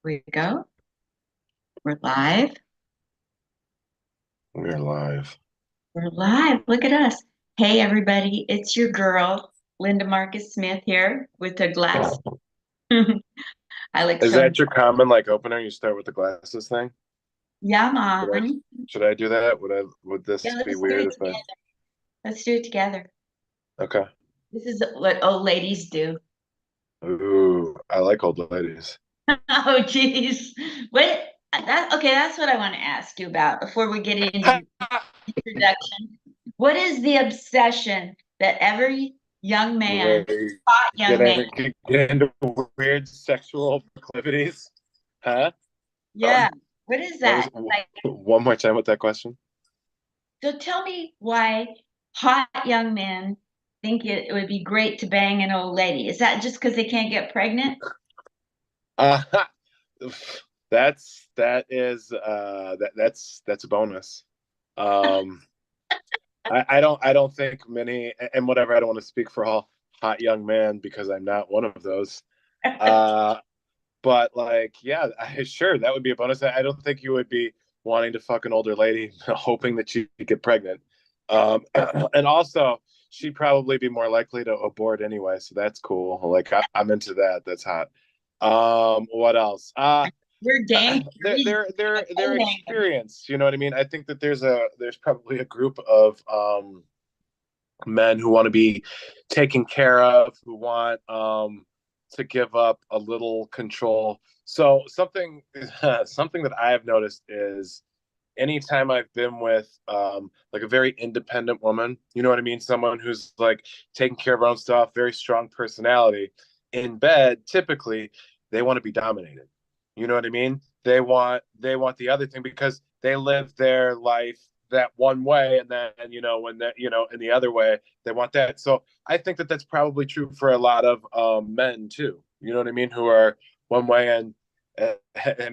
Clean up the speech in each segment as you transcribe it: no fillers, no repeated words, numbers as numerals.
We go. We're live. We're live. We're live. Look at us. Hey, everybody. It's your girl, Linda Marcus Smith here with a glass. I look Is so, that your common opener? You start with the glasses thing? yeah, Should I Mom. should I do that? Would Yeah, this be let's do weird it if I together. Let's do it together. okay. This is what old ladies do. Ooh, I like old ladies. Oh, geez. Okay, that's what I want to ask you about before we get into your introduction. What is the obsession that every young man, Wait, hot young man, get into weird sexual proclivities? Huh? yeah, what is What was that? Like, one more time with that question? so tell me why hot young men think it would be great to bang an old lady. Is that just because they can't get pregnant? Uh that's a bonus. Um I don't think many, and whatever, I don't want to speak for all hot young men because I'm not one of those. Uh, but yeah, sure, that would be a bonus. I don't think you would be wanting to fuck an older lady hoping that she get pregnant. And also, she'd probably be more likely to abort anyway, so that's cool. I'm into that. That's hot. What else? We're dang They're three. they're they're Hey, they're man. experienced. You know what I mean? I think that there's probably a group of men who want to be taken care of, who want to give up a little control. So something that I have noticed is anytime I've been with a very independent woman, you know what I mean, someone who's taking care of her own stuff, very strong personality, in bed, typically they want to be dominated. You know what I mean? They want the other thing because they live their life that one way, and then when that in the other way they want that. So I think that that's probably true for a lot of men too. You know what I mean? Who are one way and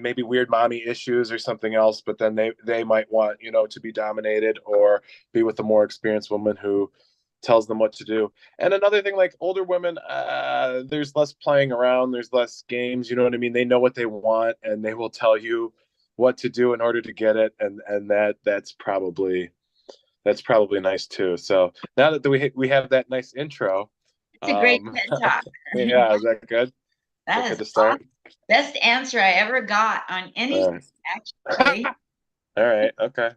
maybe weird mommy issues or something else, but then they might want to be dominated or be with a more experienced woman who tells them what to do. And another thing, like older women, there's less playing around, there's less games. You know what I mean? They know what they want, and they will tell you what to do in order to get it, and that's probably nice too. So now that we have that nice intro, It's a great um, TED talk. yeah, is that good? Is that That good is to start? awesome. Best answer I ever got on anything, Uh, actually. all right, okay.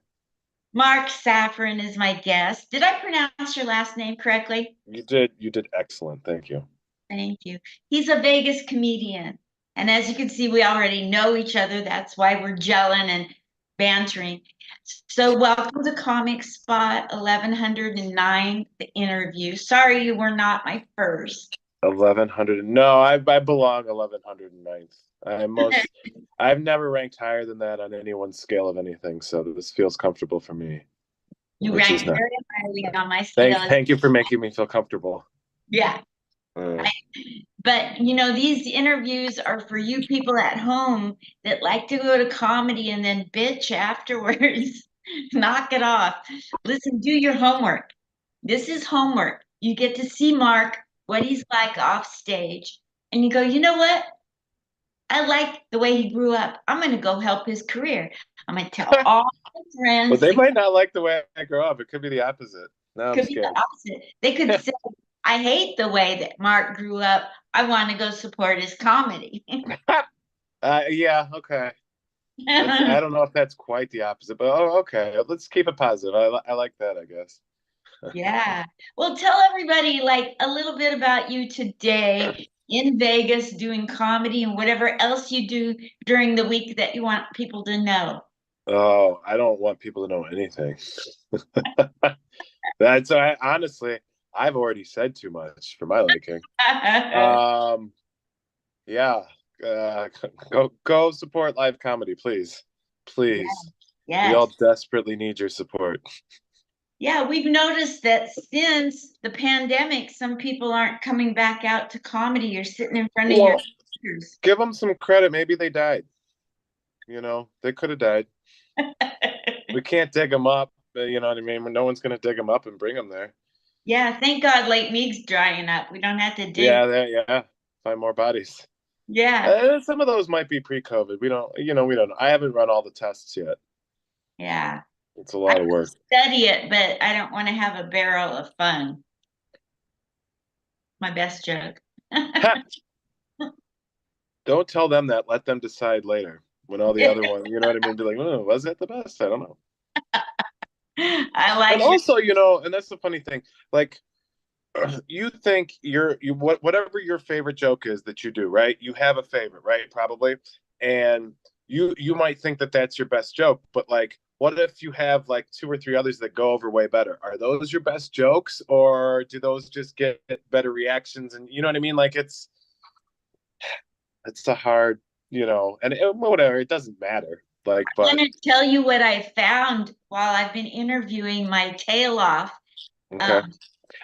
Marc Saferin is my guest. Did I pronounce your last name correctly? You did excellent. Thank you. Thank you. He's a Vegas comedian. And as you can see, we already know each other. That's why we're gelling and bantering. So, welcome to Comic Spot 1109, the interview. Sorry you were not my first. 1100. No, I belong 1109th. I've never ranked higher than that on anyone's scale of anything, so this feels comfortable for me, You which is ranked not. very highly on my Thank scale. thank you for making me feel comfortable. Yeah. Uh, But these interviews are for you people at home that like to go to comedy and then bitch afterwards. Knock it off. Listen, do your homework. This is homework. You get to see Marc, what he's like off stage, and you go, you know what? I like the way he grew up. I'm going to go help his career. I'm going to tell all my but friends. they It might not like the way I grow up. It could be the opposite. No, I'm could be the scared. opposite. They could say, I hate the way that Marc grew up. I want to go support his comedy. Yeah, okay. I don't know if that's quite the opposite, but okay. Let's keep it positive. I like that, I guess. Yeah. Well, tell everybody like a little bit about you today in Vegas doing comedy and whatever else you do during the week that you want people to know. Oh, I don't want people to know anything. That's honestly, I've already said too much for my liking. Um, yeah, uh, go support live comedy, please, Yeah. please. We all Yes. desperately need your support. Yeah, we've noticed that since the pandemic, some people aren't coming back out to comedy. You're sitting in front of your Well, computers. give them some credit. Maybe they died. They could have died. We can't dig them up. You know what I mean? No one's gonna dig them up and bring them there. Yeah, thank God Lake Mead's drying up. We don't have to dig. Yeah, yeah. Find more bodies. Yeah. Some of those might be pre-COVID. We don't know. I haven't run all the tests yet. Yeah. It's a I lot of could work. study it, but I don't want to have a barrel of fun. My best joke. Ha! Don't tell them that. Let them decide later. When all the other ones, you know what I mean? Be like, oh, was it the best? I don't know. I And like your also, and that's the funny thing. Like, you think whatever your favorite joke is that you do, right? You have a favorite, right? Probably, and you might think that that's your best joke, but like, what if you have like two or three others that go over way better? Are those your best jokes, or do those just get better reactions? And you know what I mean? Like, it's a hard, and whatever. It doesn't matter. Like, I'm but going to tell you what I found while I've been interviewing my tail off. okay. Um,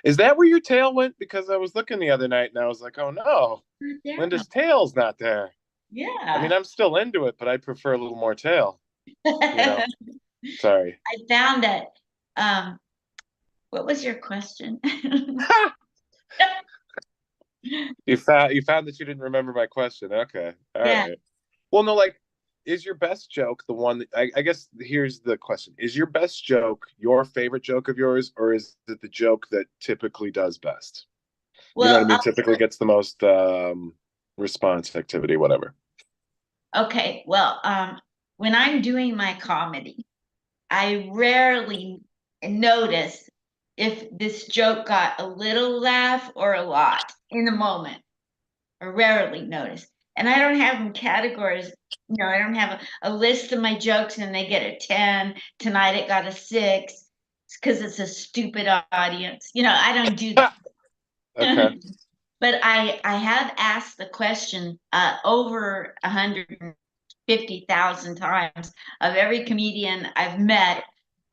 Is that where your tail went? Because I was looking the other night and I was like, oh no, yeah. Linda's tail's not there. I mean, Yeah. I'm still into it, but I'd prefer a little more tail. You know, I sorry. found that. Um, what was your question? You found that you didn't remember my question. Okay, all Yeah. right. Well, no, like, is your best joke the one? I guess here's the question: is your best joke your favorite joke of yours, or is it the joke that typically does best? You know what I Well, mean? Typically gets the most response activity, whatever. okay. Well, when I'm doing my comedy, I rarely notice if this joke got a little laugh or a lot in the moment, or rarely notice. And I don't have them categories. I don't have a list of my jokes and they get a 10. Tonight it got a 6 because it's a stupid audience. I don't do that. Okay. But I have asked the question over 150,000 times of every comedian I've met.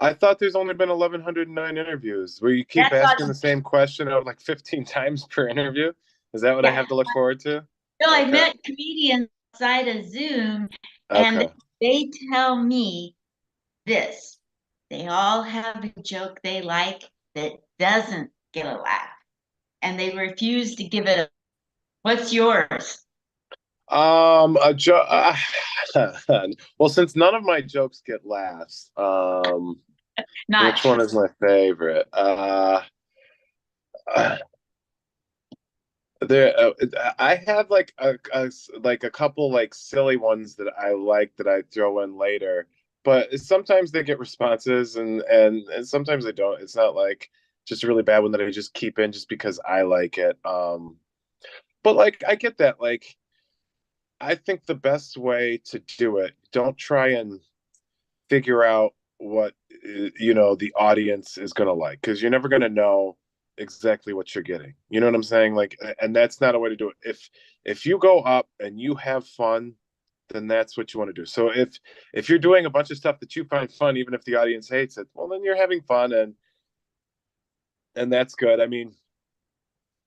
I thought there's only been 1,109 interviews where you keep That's asking on, the same question of like 15 times per interview. Is that what I yeah. have to look forward to? So I Okay. met comedians outside of Zoom, and Okay. they tell me this. They all have a joke they like that doesn't get a laugh, and they refuse to give it a. What's yours? A joke. Well, since none of my jokes get laughs, Not which one true. is my favorite? There, I have like like a couple like silly ones that I like that I throw in later, but sometimes they get responses and sometimes they don't. It's not like just a really bad one that I just keep in just because I like it. But like I get that. Like I think the best way to do it, don't try and figure out what the audience is going to like because you're never going to know exactly what you're getting. You know what I'm saying? Like, and that's not a way to do it. If you go up and you have fun, then that's what you want to do. So if you're doing a bunch of stuff that you find fun, even if the audience hates it, well, then you're having fun and that's good. I mean,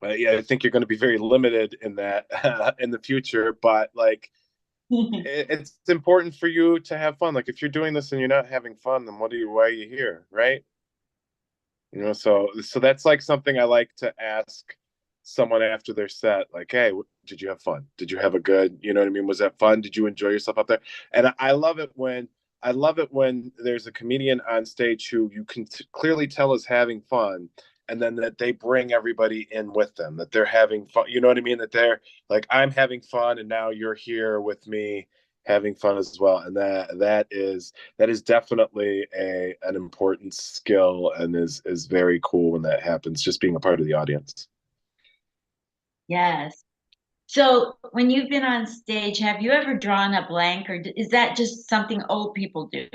yeah, I think you're going to be very limited in that in the future, but like it's important for you to have fun. Like if you're doing this and you're not having fun, then why are you here, right? So that's like something I like to ask someone after their set, like, hey, did you have fun? Did you have a good, you know what I mean? Was that fun? Did you enjoy yourself up there? And I love it when there's a comedian on stage who you can clearly tell is having fun, and then that they bring everybody in with them, that they're having fun. You know what I mean? That they're like, I'm having fun, and now you're here with me having fun as well. And that is definitely an important skill and is very cool when that happens. Just being a part of the audience. Yes. So when you've been on stage, have you ever drawn a blank, or is that just something old people do?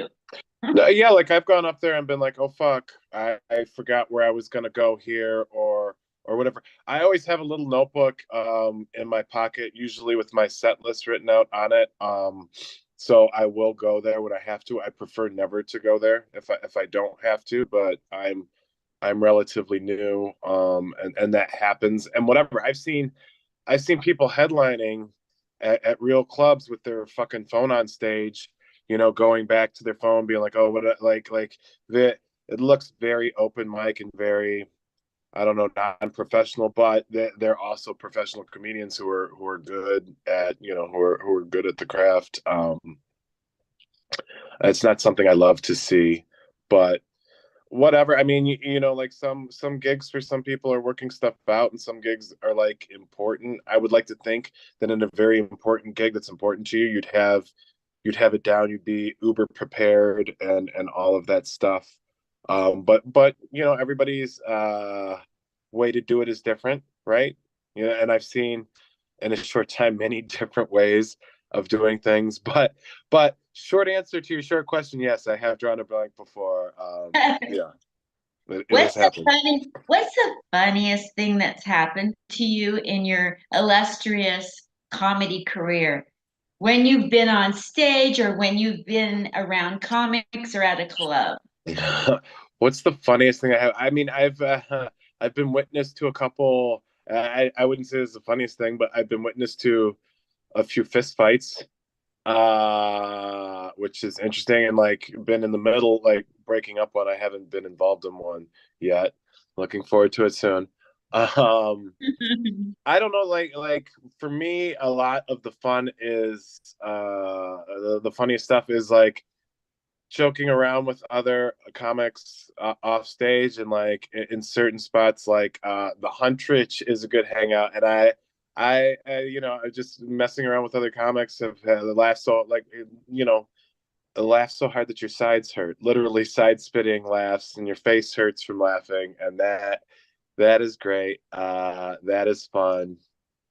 No, yeah, like I've gone up there and been like, oh fuck, I forgot where I was gonna go here or whatever. I always have a little notebook in my pocket, usually with my set list written out on it. So I will go there when I have to. I prefer never to go there if I don't have to, but I'm relatively new, and that happens. And whatever I've seen people headlining at real clubs with their fucking phone on stage, going back to their phone, being like, "Oh, what?" Like that. It looks very open mic and very I don't know, non-professional, but they're also professional comedians who are good at, who are good at the craft. It's not something I love to see, but whatever. I mean, like some gigs for some people are working stuff out, and some gigs are like important. I would like to think that in a very important gig that's important to you, you'd have it down, you'd be uber prepared and all of that stuff. But everybody's way to do it is different, right? And I've seen in a short time many different ways of doing things. But short answer to your short question, yes, I have drawn a blank before. Yeah, it has happened. What's the funniest thing that's happened to you in your illustrious comedy career? When you've been on stage or when you've been around comics or at a club? What's the funniest thing I have? I mean, I've been witness to a couple. I wouldn't say it's the funniest thing, but I've been witness to a few fist fights, which is interesting, and like been in the middle, like breaking up one. I haven't been involved in one yet. Looking forward to it soon. Um, I don't know, like for me, a lot of the fun is the funniest stuff is like joking around with other comics off stage, and like in certain spots like the Huntrich is a good hangout, and just messing around with other comics have laughed so like laugh so hard that your sides hurt, literally side spitting laughs, and your face hurts from laughing, and that is great. That is fun.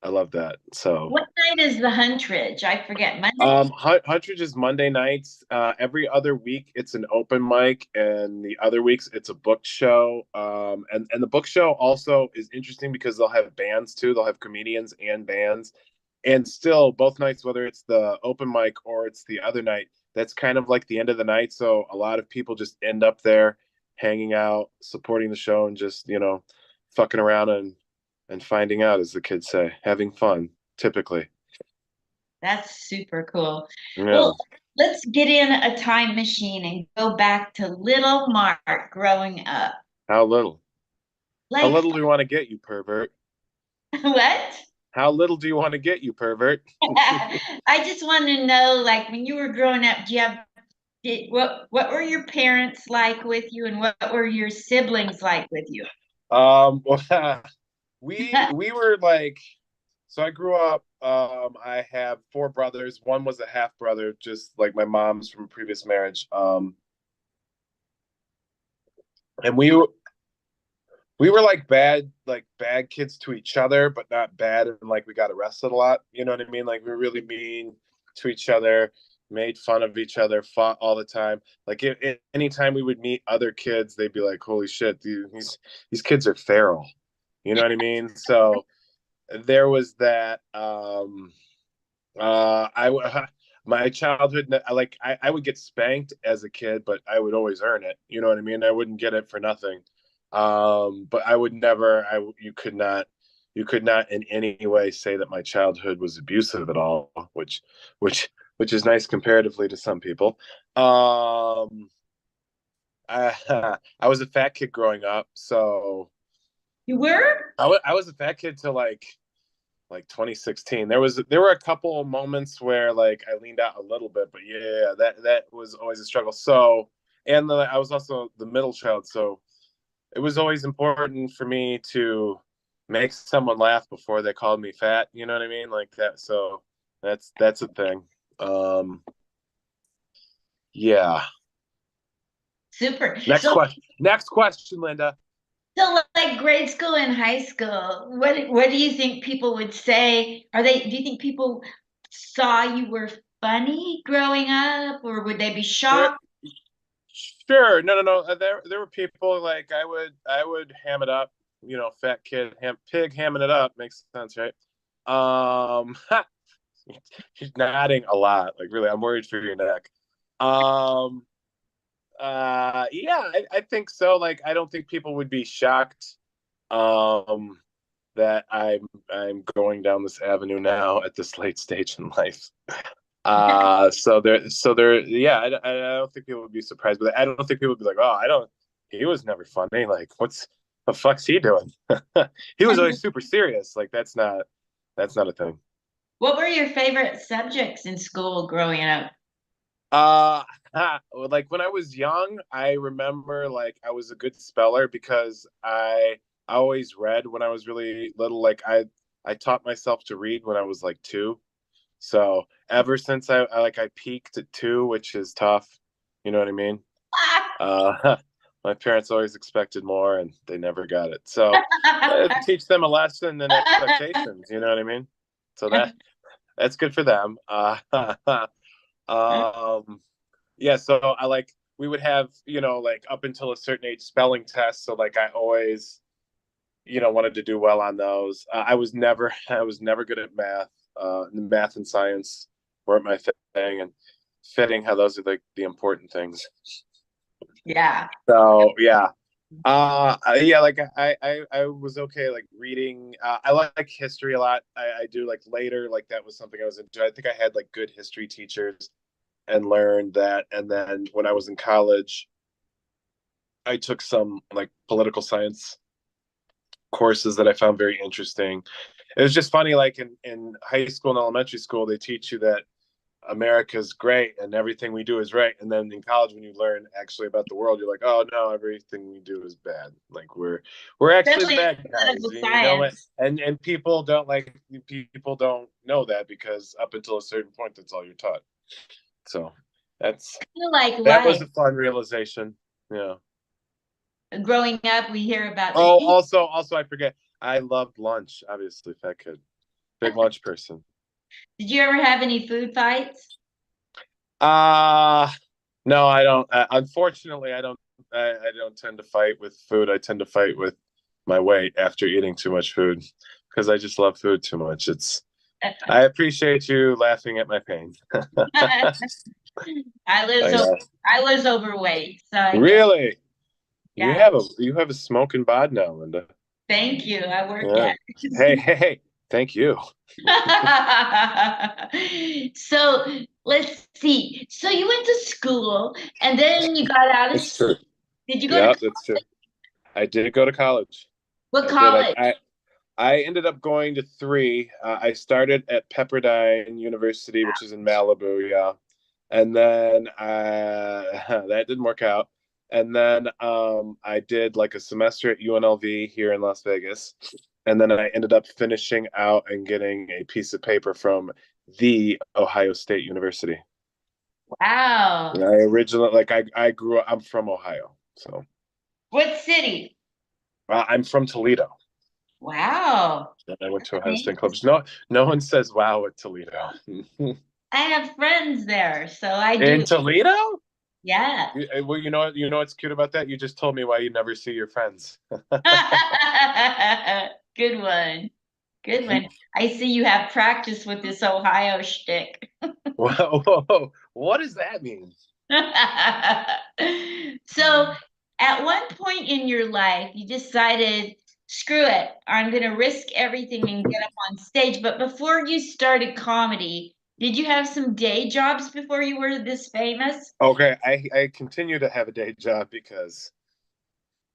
I love that. So What night is the Huntridge? I forget. Monday? Huntridge is Monday nights. Every other week it's an open mic, and the other weeks it's a book show. And the book show also is interesting because they'll have bands too. They'll have comedians and bands, and still both nights, whether it's the open mic or it's the other night, that's kind of like the end of the night. So a lot of people just end up there, hanging out, supporting the show, and just fucking around and finding out, as the kids say, having fun typically. That's super cool. Yeah. Well, let's get in a time machine and go back to little Mark growing up. How little? How Like, little do you want to get, you pervert? what? How little do you want to get, you pervert? I just want to know, like, when you were growing up, what were your parents like with you, and what were your siblings like with you? Well, we were like, so I grew up. I have four brothers. One was a half brother, just like my mom's from a previous marriage. And we were like bad kids to each other, but not bad, and like we got arrested a lot. You know what I mean? Like we were really mean to each other, made fun of each other, fought all the time. Like anytime we would meet other kids, they'd be like, "Holy shit, these kids are feral." You know what I mean? So there was that. I my childhood, I would get spanked as a kid, but I would always earn it. You know what I mean? I wouldn't get it for nothing. But I would never. You could not in any way say that my childhood was abusive at all, which is nice comparatively to some people. I was a fat kid growing up, so You were? I was a fat kid till like 2016. There were a couple of moments where like I leaned out a little bit, but yeah, that was always a struggle. So, and I was also the middle child, so it was always important for me to make someone laugh before they called me fat. You know what I mean? Like that. So that's a thing. Um, yeah. Super. Next question. Next question, Linda. So like grade school and high school, what do you think people would say? Do you think people saw you were funny growing up, or would they be There, shocked? sure. No, no, no. There were people like I would ham it up. Fat kid, pig hamming it up makes sense, right? Um, she's nodding a lot. Like really, I'm worried for your neck. Um, yeah, I think so. Like, I don't think people would be shocked um that I'm going down this avenue now at this late stage in life. So there, yeah, I don't think people would be surprised, but I don't think people would be like, oh, I don't, he was never funny. Like, the fuck's he doing? He was always super serious. Like that's not a thing. What were your favorite subjects in school growing up? Uh, like when I was young, I remember like I was a good speller because I always read when I was really little. Like I taught myself to read when I was like 2. So ever since I peaked at 2, which is tough. You know what I mean? My parents always expected more and they never got it. So teach them a lesson and expectations. You know what I mean? So that's good for them. Um, yeah, so I like we would have, like up until a certain age spelling tests. So like I always, wanted to do well on those. I was never good at math. Math and science weren't my thing, and fitting how those are like the important things. Yeah. So yeah. Yeah, like I was okay like reading. I like history a lot. I do like later, like that was something I was into. I think I had like good history teachers and learned that. And then when I was in college, I took some like political science courses that I found very interesting. It was just funny, like in high school and elementary school, they teach you that America's great and everything we do is right. And then in college, when you learn actually about the world, you're like, oh no, everything we do is bad. Like we're actually the Especially bad political guys, science. and people don't know that because up until a certain point, that's all you're taught. So that's I feel like that was life. a fun realization. Yeah. Growing up, we hear about the Oh, heat. also, I forget. I loved lunch. Obviously, fat kid, big lunch person. Did you ever have any food fights? Uh no, I don't. Unfortunately, I don't. I don't tend to fight with food. I tend to fight with my weight after eating too much food because I just love food too much. It's. I appreciate you laughing at my pain. I was I over, I was overweight, so I get really. You yeah. have a smoking bod now, Linda. Thank you. I work Yeah. at Hey, hey, hey. Thank you. So let's see. So you went to school and then you got out of It's true. did you go to Yeah, that's true. I did go to college. what I did. college? I ended up going to 3. I started at Pepperdine University, which is in Malibu, yeah, and then that didn't work out. And then I did like a semester at UNLV here in Las Vegas, and then I ended up finishing out and getting a piece of paper from the Ohio State University. Wow. And I originally like I grew up. I'm from Ohio, so What city? I'm from Toledo. Wow. And I went to Ohio State Thanks. clubs. No, no one says wow at Toledo. I have friends there, so I In do. Toledo? Yeah. Well, you know what's cute about that? You just told me why you never see your friends. Good one. Good one. I see you have practice with this Ohio shtick. Whoa, whoa, what does that mean? So, at one point in your life, you decided, screw it, I'm going to risk everything and get up on stage. But before you started comedy, did you have some day jobs before you were this famous? Okay, I continue to have a day job because,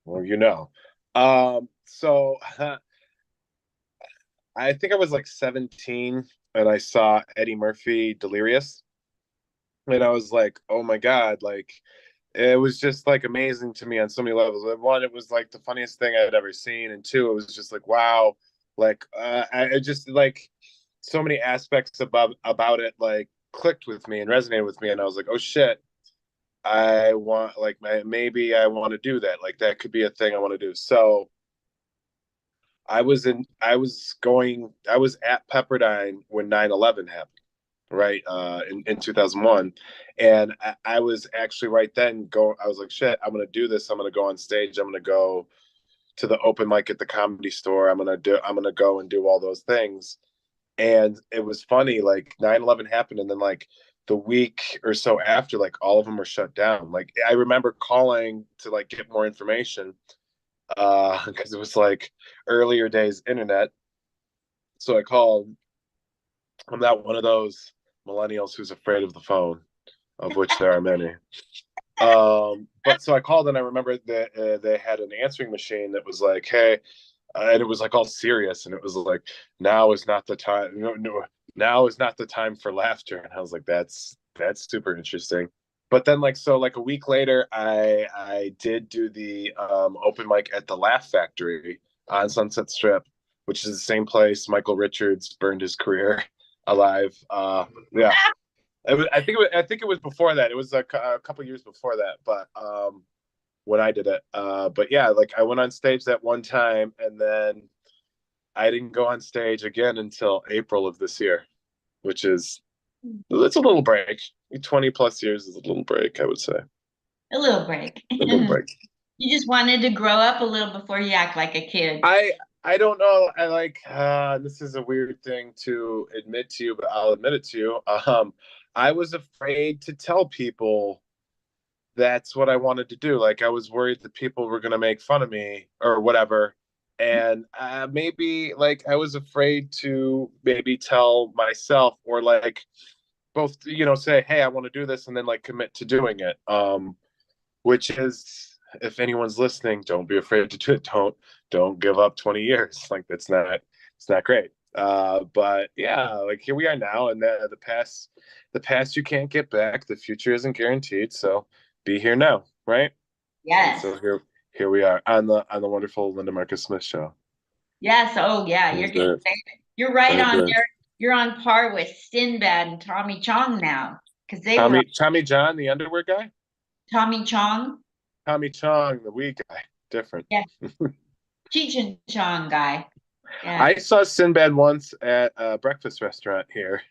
well, so I think I was like 17 and I saw Eddie Murphy Delirious, and I was like, oh my God, like it was just like amazing to me on so many levels. One, it was like the funniest thing I'd ever seen, and two, it was just like wow, like I just like so many aspects about it like clicked with me and resonated with me, and I was like, oh shit, I want like maybe I want to do that. Like that could be a thing I want to do. So I was at Pepperdine when 9/11 happened, right in 2001, and I was actually right then I was like shit, I'm gonna do this. I'm gonna go on stage. I'm gonna go to the open mic at the Comedy Store. I'm gonna go and do all those things. And it was funny, like 9/11 happened, and then like the week or so after, like all of them were shut down. Like I remember calling to like get more information because it was like earlier days internet. So I called. I'm not one of those millennials who's afraid of the phone, of which there are many. But so I called and I remember that they had an answering machine that was like, "Hey," and it was like all serious, and it was like, "Now is not the time. No, no, now is not the time for laughter." And I was like, "That's super interesting." But then, like, so like a week later, I did do the open mic at the Laugh Factory on Sunset Strip, which is the same place Michael Richards burned his career alive. Yeah, I think it was before that. It was a couple years before that, but when I did it. But yeah, like I went on stage that one time, and then I didn't go on stage again until April of this year, which is it's a little break. 20 plus years is a little break, I would say. A little break. A little break. You just wanted to grow up a little before you act like a kid. I I don't know. I like this is a weird thing to admit to you, but I'll admit it to you. I was afraid to tell people that's what I wanted to do. Like I was worried that people were going to make fun of me or whatever. And maybe like I was afraid to maybe tell myself or like both, say, hey, I want to do this and then like commit to doing it. Which is, if anyone's listening, don't be afraid to do it. Don't give up 20 years. Like it's not great. But yeah, like here we are now, and the past you can't get back. The future isn't guaranteed. So be here now, right? And Yes. so here we are on the wonderful Linda Marcus Smith show. Yes. Oh, yeah. You're That's getting it. famous. You're right That's on it. there. You're on par with Sinbad and Tommy Chong now, because they were Tommy John, the underwear guy. Tommy Chong. Tommy Chong, the wee guy. Different. Yeah. Cheech and Chong guy. Yeah. I saw Sinbad once at a breakfast restaurant here.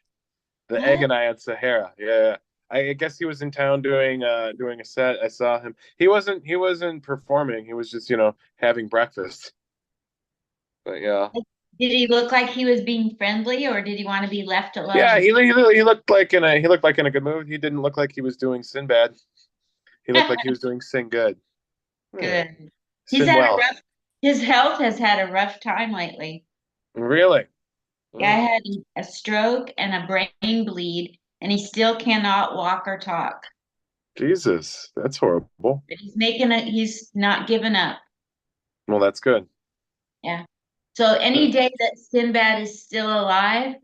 The Egg What? and I on Sahara. Yeah. I guess he was in town doing a set. I saw him. He wasn't performing. He was just, having breakfast. But yeah. Did he look like he was being friendly, or did he want to be left Yeah, alone? he looked like in a good mood. He didn't look like he was doing Sinbad. He looked like he was doing Sing Good. Yeah. Good. He's Sin had a well. rough, his health has had a rough time lately. Really? Guy Mm, had a stroke and a brain bleed, and he still cannot walk or talk. Jesus, that's horrible. But he's not giving up. Well, that's good. Yeah. So any That's, day that Sinbad is still alive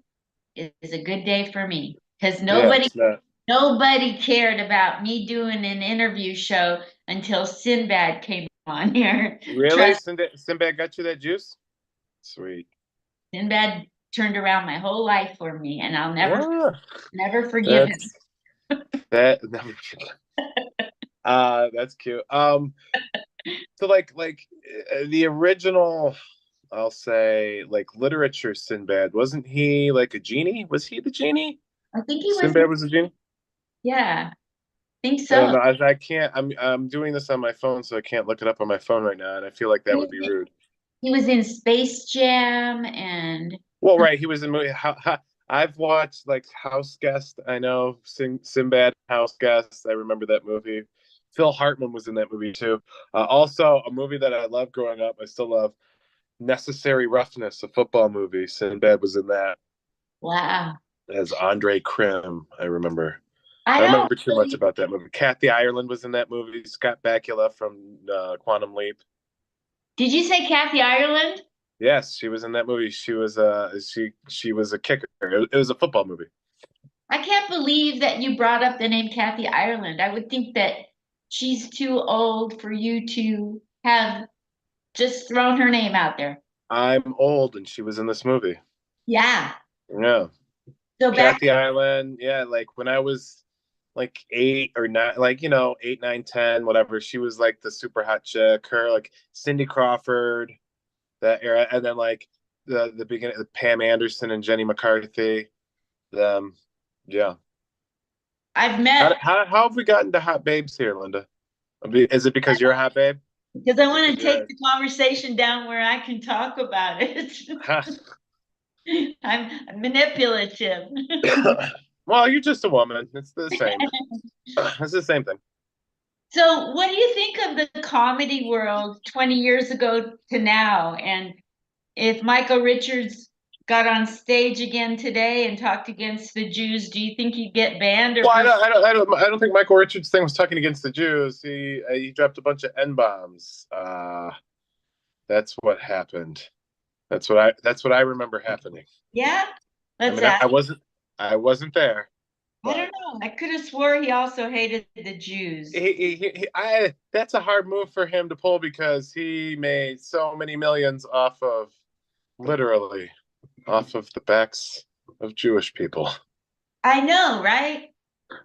is a good day for me. Because yeah, nobody it's not nobody cared about me doing an interview show until Sinbad came on here. really. Trust Sinbad got you that juice? Sweet. Sinbad turned around my whole life for me, and I'll Yeah, never forgive him. that's that. That's cute. So the original, I'll say like literature Sinbad, wasn't he like a genie? Was he the genie? I think he was, Sinbad was a genie. yeah, I think I don't so. know. I can't. I'm doing this on my phone, so I can't look it up on my phone right now, and I feel like that would be rude. He was in Space Jam and Well, right. He was in movie. I've watched like House Guest. I know Sinbad House Guest. I remember that movie. Phil Hartman was in that movie too. Also, a movie that I loved growing up. I still love Necessary Roughness, a football movie. Sinbad was in that wow. as Andre Krim. I remember. I I don't don't remember too much really, about that movie. Kathy Ireland was in that movie. Scott Bakula from Quantum Leap. did you say Kathy Ireland? Yes, she was in that movie. She was a kicker. It was a football movie. I can't believe that you brought up the name Kathy Ireland. I would think that she's too old for you to have just thrown her name out there. I'm old, and she was in this movie. Yeah. Yeah, So back, Kathy Ireland. Yeah, like when I was like 8 or 9, like 8, 9, 10, whatever. She was like the super hot chick. Her like Cindy Crawford, that era, and then like the beginning, Pam Anderson and Jenny McCarthy. Them, yeah. I've met How have we gotten to hot babes here, Linda? Is it because you're a hot babe? because I Is it want because to you're take the conversation down where I can talk about it. I'm manipulative. well, you're just a woman. It's the same. It's the same thing. So, what do you think of the comedy world 20 years ago to now? And if Michael Richards got on stage again today and talked against the Jews, do you think he'd get banned or Well, for? I don't think Michael Richards' thing was talking against the Jews. He dropped a bunch of n bombs. That's what happened. That's what I remember happening. Yeah, I let's mean, ask. I wasn't there, I don't but know. I could have swore he also hated the Jews. I that's a hard move for him to pull because he made so many millions off of literally off of the backs of Jewish people. I know, right?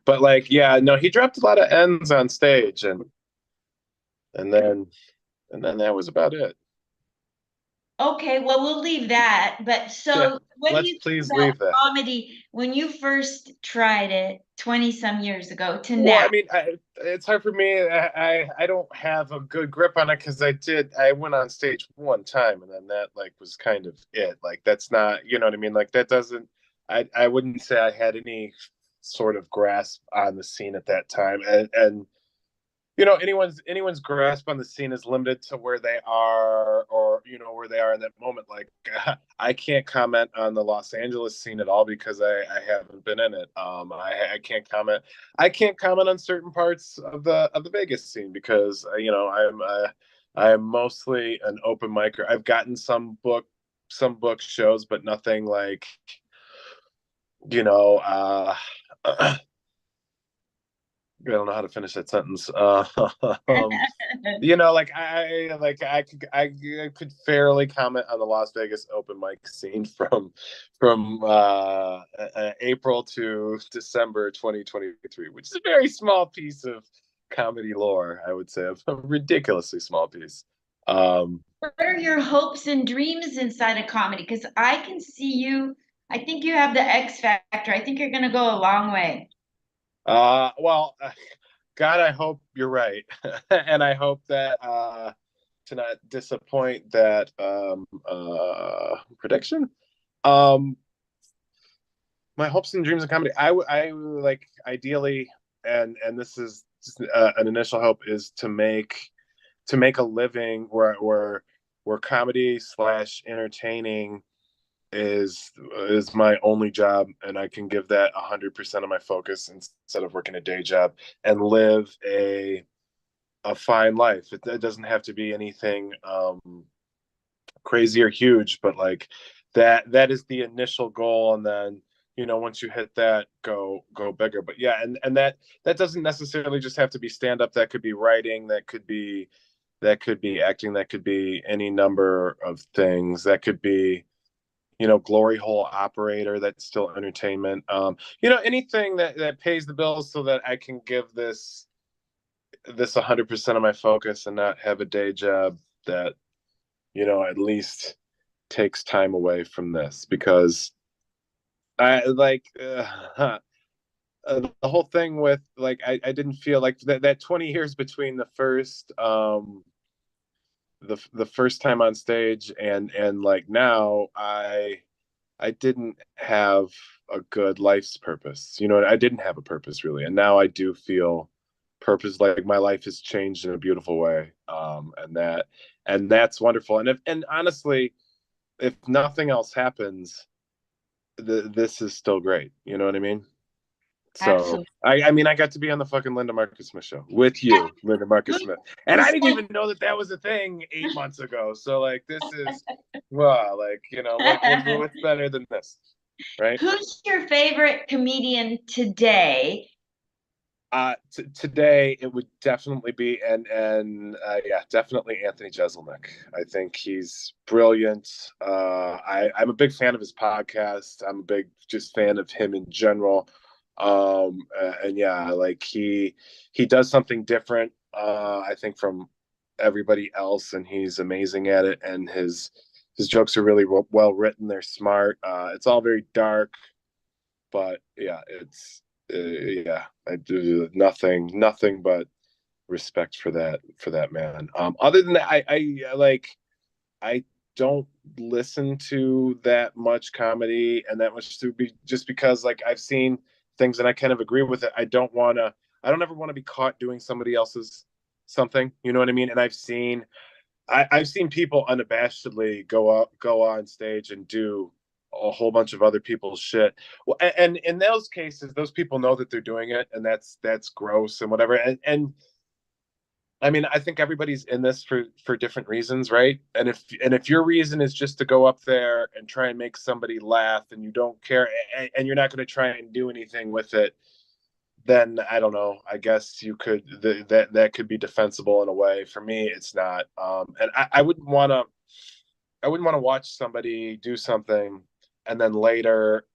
But like, yeah, no, he dropped a lot of N's on stage, and then and then that was about it. Okay, well, we'll leave that. But Yeah, so, what do let's you think please about leave that. comedy when you first tried it 20 some years ago to Well, now? I mean, it's hard for me. I don't have a good grip on it because I went on stage one time and then that like was kind of it. Like that's not, you know what I mean? Like that doesn't. I wouldn't say I had any sort of grasp on the scene at that time, and you know anyone's grasp on the scene is limited to where they are or you know where they are in that moment. Like I can't comment on the Los Angeles scene at all because I haven't been in it. I can't comment. I can't comment on certain parts of the Vegas scene because you know I'm mostly an open micer. I've gotten some book shows, but nothing like you know I don't know how to finish that sentence. You know, I could fairly comment on the Las Vegas open mic scene from April to December 2023, which is a very small piece of comedy lore, I would say, a ridiculously small piece. Um, What are your hopes and dreams inside of comedy? Because I can see you, I think you have the X factor. I think you're going to go a long way. well, God, I hope you're right, and I hope that to not disappoint that prediction. Um, my hopes and dreams of comedy. I like ideally, and this is just, an initial hope is to make a living where comedy slash entertaining is my only job, and I can give that 100% of my focus instead of working a day job and live a fine life. It doesn't have to be anything crazy or huge, but like that is the initial goal, and then you know once you hit that, go bigger. But yeah, and that doesn't necessarily just have to be stand up. That could be writing. That could be acting. That could be any number of things. That could be you know glory hole operator. That's still entertainment. You know anything that pays the bills so that I can give this 100% of my focus and not have a day job that you know at least takes time away from this because I like the whole thing with like I didn't feel like that 20 years between the first time on stage and like now I didn't have a good life's purpose. You know, I didn't have a purpose really, and now I do feel purpose. Like my life has changed in a beautiful way, and that's wonderful. And honestly, if nothing else happens, this is still great. You know what I mean? So Absolutely. I mean I got to be on the fucking Linda Marcus Smith show with you, Linda Marcus Who's Smith, and I who's didn't even know that that was a thing 8 months ago. So like this is well, like you know what's better than this, right? who's your favorite comedian today? Today it would definitely be and yeah, definitely Anthony Jeselnik. I think he's brilliant. I'm a big fan of his podcast. I'm a big just fan of him in general. And yeah, like he does something different. I think from everybody else, and he's amazing at it. And his jokes are really well written. They're smart. It's all very dark, but yeah, it's yeah, I do nothing but respect for that man. Other than that, I like I don't listen to that much comedy and that much to be just because like I've seen things and I kind of agree with it. I don't ever want to be caught doing somebody else's something. You know what I mean? And I've seen people unabashedly go on stage and do a whole bunch of other people's shit. Well, and in those cases, those people know that they're doing it, and that's gross and whatever. And I mean, I think everybody's in this for different reasons, right? And if your reason is just to go up there and try and make somebody laugh, and you don't care, and you're not going to try and do anything with it, then I don't know. I guess you could that could be defensible in a way. For me, it's not. And I wouldn't want to watch somebody do something and then later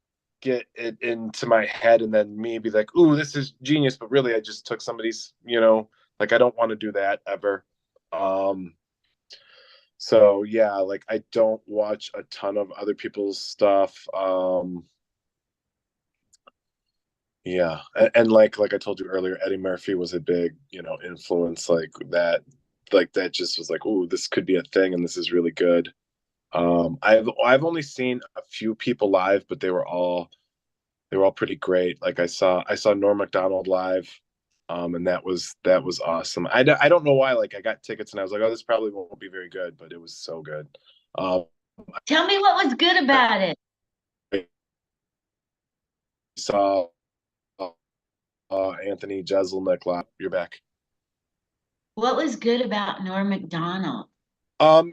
get it into my head and then me be like, "Ooh, this is genius," but really I just took somebody's, like I don't want to do that ever. Um, so yeah, like I don't watch a ton of other people's stuff. Yeah, and like I told you earlier, Eddie Murphy was a big, influence like that just was like, "Ooh, this could be a thing and this is really good." I've only seen a few people live, but they were all pretty great. Like I saw Norm Macdonald live, and that was awesome. I don't know why. Like I got tickets and I was like, oh, this probably won't be very good, but it was so good. Um, Tell me what was good about it. I saw Anthony Jeselnik live. You're back. What was good about Norm Macdonald? I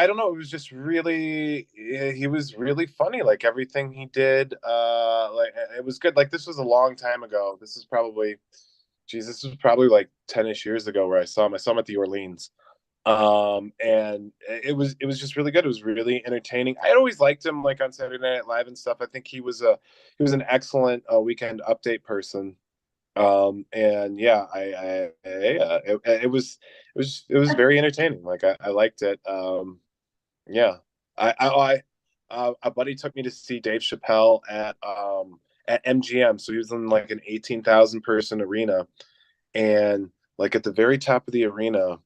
don't know. It was just really, he was really funny. Like everything he did, like it was good. Like this was a long time ago. This was probably like 10ish years ago where I saw him. I saw him at the Orleans. And it was just really good. It was really entertaining. I had always liked him like on Saturday Night Live and stuff. I think he was an excellent Weekend Update person. And yeah, it was very entertaining. Like I liked it. Yeah, a buddy took me to see Dave Chappelle at MGM. So he was in like an 18,000 person arena, and like at the very top of the arena,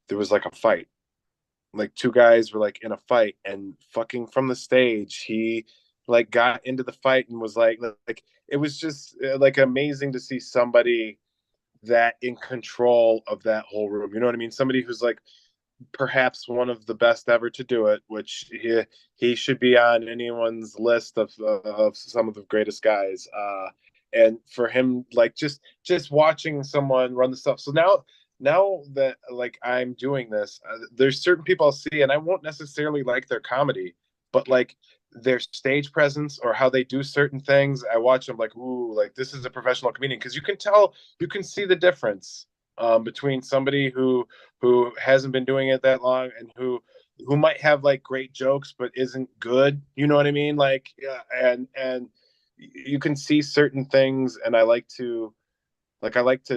there was like a fight. Like two guys were like in a fight, and fucking from the stage, he like got into the fight and was like it was just like amazing to see somebody that in control of that whole room. You know what I mean? Somebody who's like perhaps one of the best ever to do it, which he should be on anyone's list of some of the greatest guys. And for him, like just watching someone run the stuff. So now that like I'm doing this, there's certain people I'll see, and I won't necessarily like their comedy, but like their stage presence or how they do certain things, I watch them like, ooh, like this is a professional comedian because you can see the difference between somebody who hasn't been doing it that long and who might have like great jokes but isn't good. You know what I mean? Like, yeah, and you can see certain things, and I like to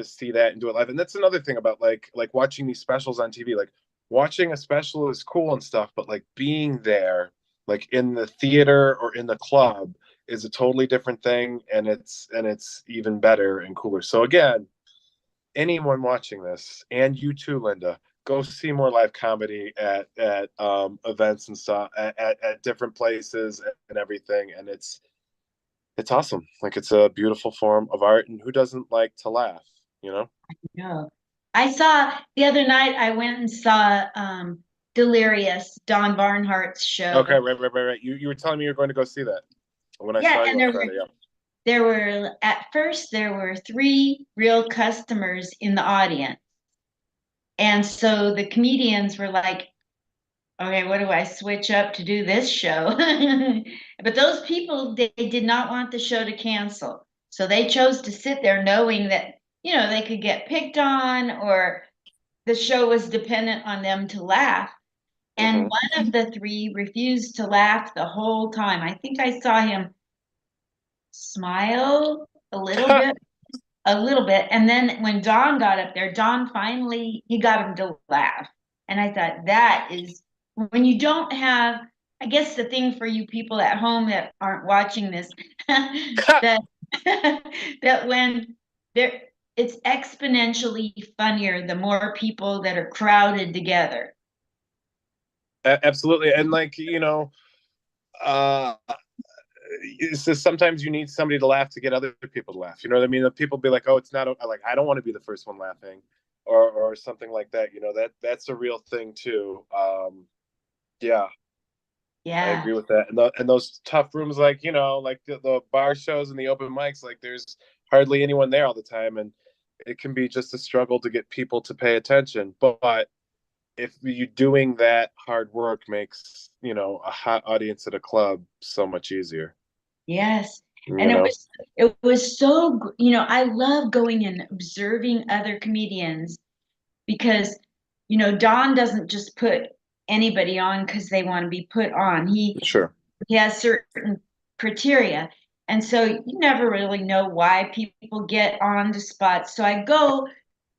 see that and do it live. And that's another thing about like watching these specials on TV. Like watching a special is cool and stuff, but like being there, like in the theater or in the club, is a totally different thing, and it's even better and cooler. So again, anyone watching this, and you too, Linda, go see more live comedy at events and stuff at different places and everything. And it's awesome. Like it's a beautiful form of art, and who doesn't like to laugh? You know? No. I saw the other night, I went and saw Delirious, Don Barnhart's Okay, show. right. You were telling me you were going to go see that when I Yeah, saw you and on Friday. Yeah. at first there were three real customers in the audience. And so the comedians were like, okay, what do I switch up to do this show? But those people, they did not want the show to cancel. So they chose to sit there knowing that, they could get picked on or the show was dependent on them to laugh. And Hmm. one of the three refused to laugh the whole time. I think I saw him smile a little bit, a little bit. And then when Don got up there, Don finally he got him to laugh. And I thought that is when you don't have, I guess the thing for you people at home that aren't watching this, that that when there it's exponentially funnier the more people that are crowded together. Absolutely. And like uh, it's just sometimes you need somebody to laugh to get other people to laugh. You know what I mean? The people be like, "Oh, it's not like I don't want to be the first one laughing," or something like that. That's a real thing too. Yeah. I Yeah. agree with that. And those tough rooms, like, like the bar shows and the open mics, like there's hardly anyone there all the time, and it can be just a struggle to get people to pay attention. But if you doing that hard work makes, a hot audience at a club so much easier, Yes. And you know? it was so, I love going and observing other comedians because, Don doesn't just put anybody on because they want to be put on. Sure. He has certain criteria. And so you never really know why people get on to spots. So I go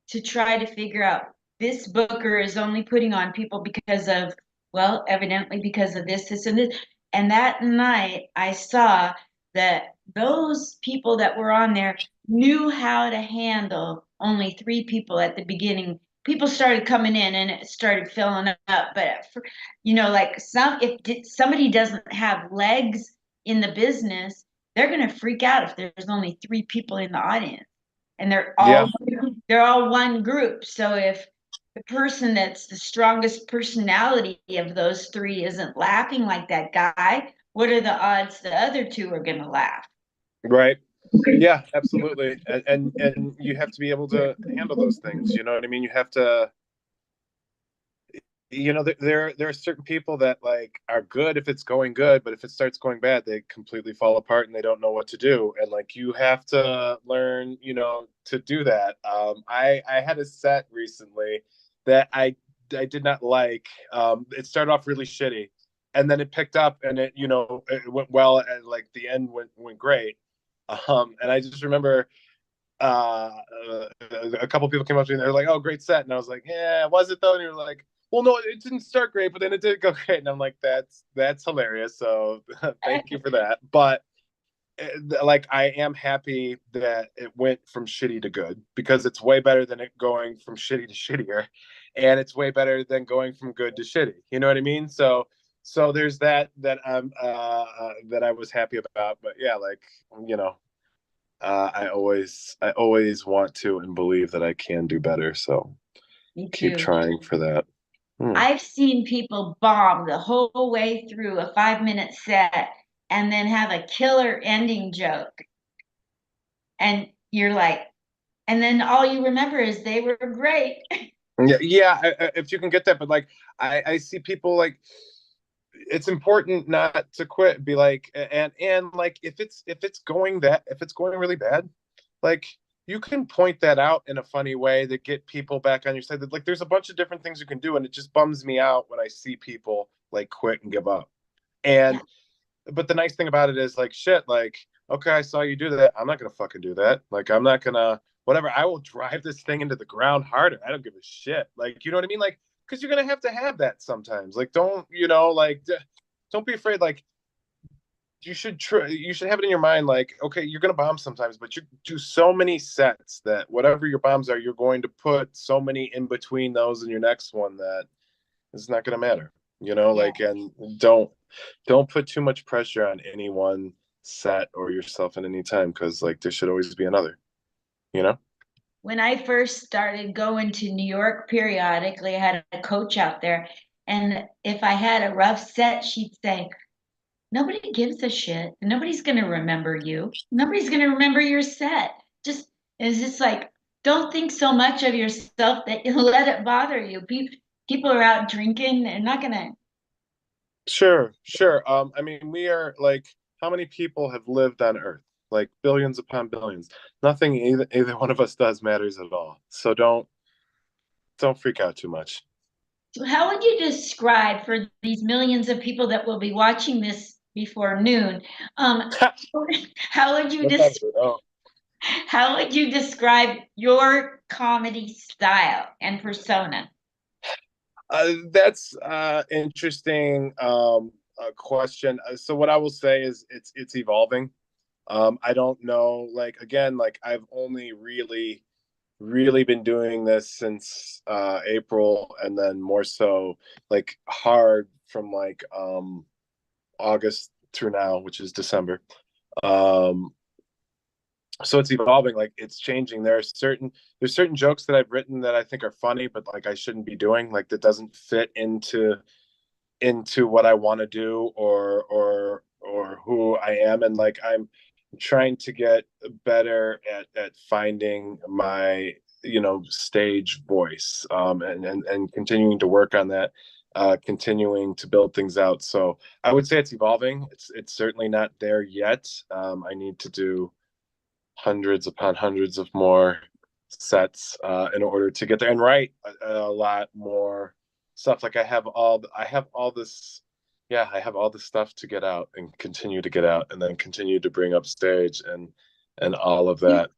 to try to figure out this booker is only putting on people because of, well, evidently because of this, and this. And that night I saw that those people that were on there knew how to handle only three people at the beginning. People started coming in and it started filling up. But, like if somebody doesn't have legs in the business, they're going to freak out if there's only three people in the audience and Yeah. they're all one group. So if the person that's the strongest personality of those three isn't laughing like that guy, what are the odds the other two are going to laugh? Right. Yeah, absolutely. And you have to be able to handle those things. You know what I mean? You have to, there are certain people that like are good if it's going good, but if it starts going bad, they completely fall apart and they don't know what to do. And like you have to learn, to do that. I had a set recently that I did not like. It started off really shitty, and then it picked up and it went well, and like the end went great. And I just remember uh, a couple people came up to me and they're like, "Oh, great set," and I was like, "Yeah, was it though?" And you're like, "Well, no, it didn't start great, but then it did go great." And I'm like, "That's hilarious." So thank you for that. But like, I am happy that it went from shitty to good because it's way better than it going from shitty to shittier, and it's way better than going from good to shitty. You know what I mean? So there's that I was happy about. But yeah, like you know, I always want to and believe that I can do better. So Me keep too. trying for that. Hmm. I've seen people bomb the whole way through a 5 minute set and then have a killer ending joke. And you're like, and then all you remember is they were great. Yeah, yeah. If you can get that, but like I see people like it's important not to quit. Be like, and like if it's going really bad, like you can point that out in a funny way to get people back on your side. That like there's a bunch of different things you can do, and it just bums me out when I see people like quit and give up. Yeah. And but the nice thing about it is like shit, like okay, I saw you do that. I'm not gonna fucking do that. Like I'm not gonna whatever. I will drive this thing into the ground harder. I don't give a shit. Like you know what I mean? Like because you're gonna have that sometimes. Like don't like don't be afraid. Like you should have it in your mind. Like okay, you're gonna bomb sometimes, but you do so many sets that whatever your bombs are, you're going to put so many in between those and your next one that it's not gonna matter. Yeah. Like and don't put too much pressure on any one set or yourself at any time because like there should always be another, you know? When I first started going to New York periodically, I had a coach out there. And if I had a rough set, she'd say, nobody gives a shit. Nobody's going to remember you. Nobody's going to remember your set. Just, it's just like, don't think so much of yourself that you let it bother you. People are out drinking. They're not going to. Sure. I mean, we are like, how many people have lived on Earth? Like billions upon billions. Nothing either one of us does matters at all. So don't freak out too much. So how would you describe for these millions of people that will be watching this before noon? Um, how would you What time is describe? it? Oh, How would you describe your comedy style and persona? that's interesting question. So what I will say is it's evolving. I don't know. Like again, like I've only really been doing this since April, and then more so like hard from like August through now, which is December. Um, so it's evolving, like it's changing. There's certain jokes that I've written that I think are funny, but like I shouldn't be doing, like that doesn't fit into into what I want to do, or who I am. And like I'm trying to get better at finding my, stage voice, and continuing to work on that, continuing to build things out. So I would say it's evolving. It's certainly not there yet. I need to do hundreds upon hundreds of more sets, in order to get there, and write a lot more stuff. Like I have all this, yeah, I have all this stuff to get out and continue to get out, and then continue to bring up stage, and all of You that.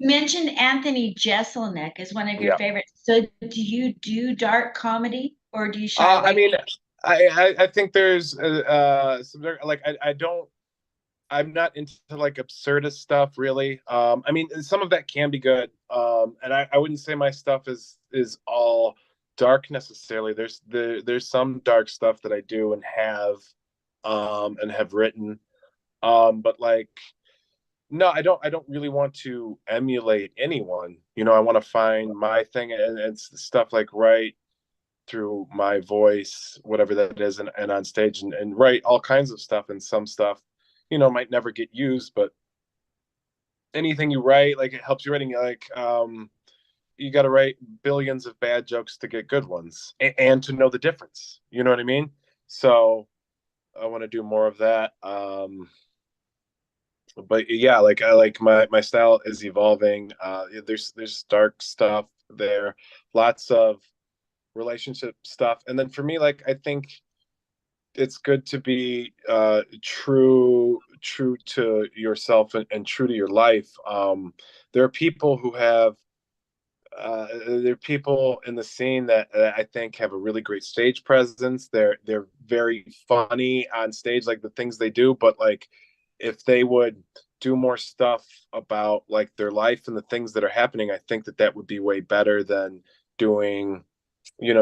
mentioned Anthony Jeselnik is one of your Yeah. favorites. So do you do dark comedy or do you shy I away? mean, I think there's some, like I don't, I'm not into like absurdist stuff really. I mean, some of that can be good. And I wouldn't say my stuff is all dark necessarily. There's some dark stuff that I do and have written. But like, no, I don't really want to emulate anyone. I want to find my thing, and stuff like right through my voice, whatever that is, and on stage, and write all kinds of stuff. And some stuff, might never get used, but anything you write, like it helps you writing. Like, you got to write billions of bad jokes to get good ones, and to know the difference. You know what I mean? So I want to do more of that. But yeah, like I like my style is evolving. There's dark stuff there, lots of relationship stuff, and then for me, like I think it's good to be true to yourself, and true to your life. There are people who have there are people in the scene that I think have a really great stage presence. They're very funny on stage, like the things they do. But like, if they would do more stuff about like their life and the things that are happening, I think that would be way better than doing,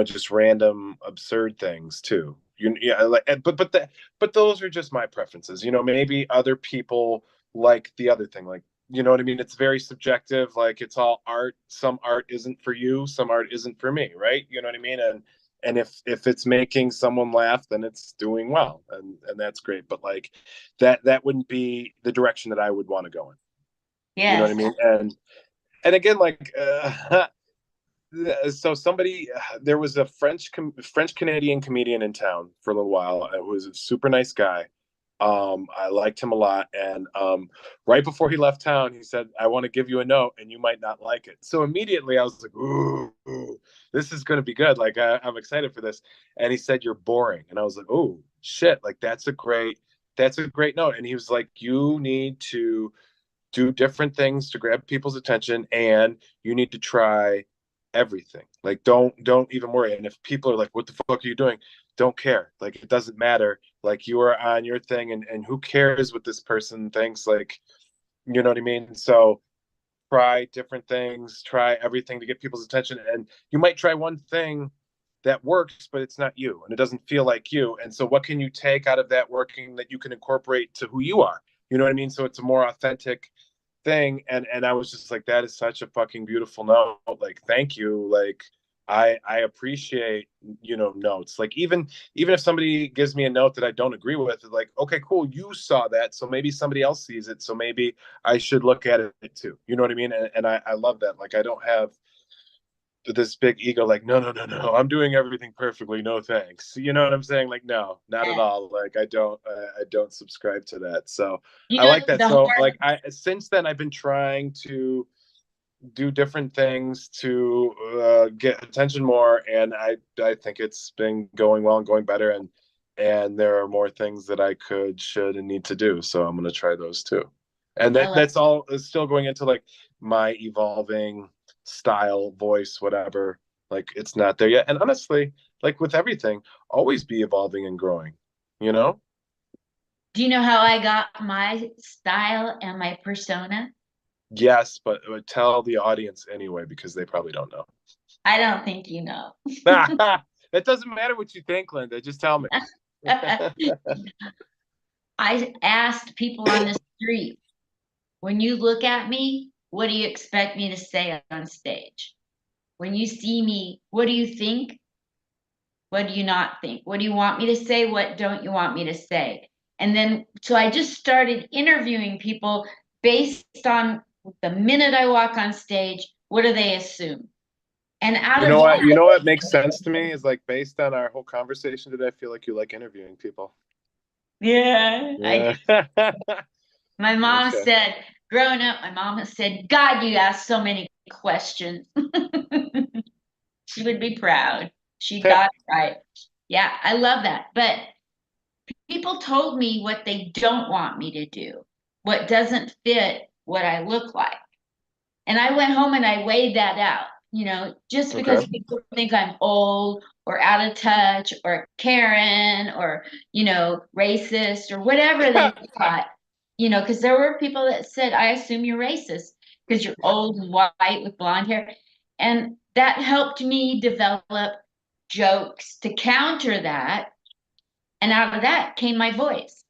just random absurd things too. Yeah, like, but those are just my preferences. Maybe other people like the other thing. Like, you know what I mean? It's very subjective. Like, it's all art. Some art isn't for you. Some art isn't for me. Right? You know what I mean? And if it's making someone laugh, then it's doing well, and that's great. But like, that wouldn't be the direction that I would want to go in. You know what I Yes. mean? And again, like, so somebody, there was a French Canadian comedian in town for a little while. It was a super nice guy. I liked him a lot, and right before he left town, he said, "I want to give you a note, and you might not like it." So immediately, I was like, "Ooh, this is going to be good! Like, I'm excited for this." And he said, "You're boring," and I was like, "Oh shit! Like, that's a great note." And he was like, "You need to do different things to grab people's attention, and you need to try everything. Like, don't even worry. And if people are like, what the fuck are you doing, don't care. Like, it doesn't matter. Like, you are on your thing, and who cares what this person thinks. Like, you know what I mean? So try different things, try everything to get people's attention. And you might try one thing that works, but it's not you, and it doesn't feel like you. And so what can you take out of that working that you can incorporate to who you are? You know what I mean? So it's a more authentic thing. And I was just like, that is such a fucking beautiful note. Like, thank you. Like, I appreciate, notes. Like, even if somebody gives me a note that I don't agree with, like, okay, cool, you saw that, so maybe somebody else sees it, so maybe I should look at it too. You know what I mean? And I love that. Like, I don't have this big ego, like, no, no, no, no, I'm doing everything perfectly, no thanks. You know what I'm saying? Like, no, not at Yes. all. Like, I don't subscribe to that. So You I know, like that. the So hard like, I since then I've been trying to do different things to get attention more, and I think it's been going well and going better, and there are more things that I could, should, and need to do. So I'm going to try those too. And I like that's all is still going into like my evolving style, voice, whatever. Like, it's not there yet. And honestly, like with everything, always be evolving and growing, you know? Do you know how I got my style and my persona? Yes, but tell the audience anyway, because they probably don't know. I don't think you know. It doesn't matter what you think, Linda. Just tell me. I asked people on the street, when you look at me, what do you expect me to say on stage? When you see me, what do you think? What do you not think? What do you want me to say? What don't you want me to say? And then, so I just started interviewing people based on the minute I walk on stage, what do they assume? And out You of know what? You that, know what makes sense to me is like based on our whole conversation today, I feel like you like interviewing people. yeah, Yeah. my mom Okay. said, growing up, my mom has said, God, you ask so many questions. She would be proud. She got it right. Yeah, I love that. But people told me what they don't want me to do, what doesn't fit what I look like. And I went home and I weighed that out. Just Okay. because people think I'm old or out of touch or Karen or, racist or whatever they thought, because there were people that said, I assume you're racist because you're old and white with blonde hair. And that helped me develop jokes to counter that. And out of that came my voice.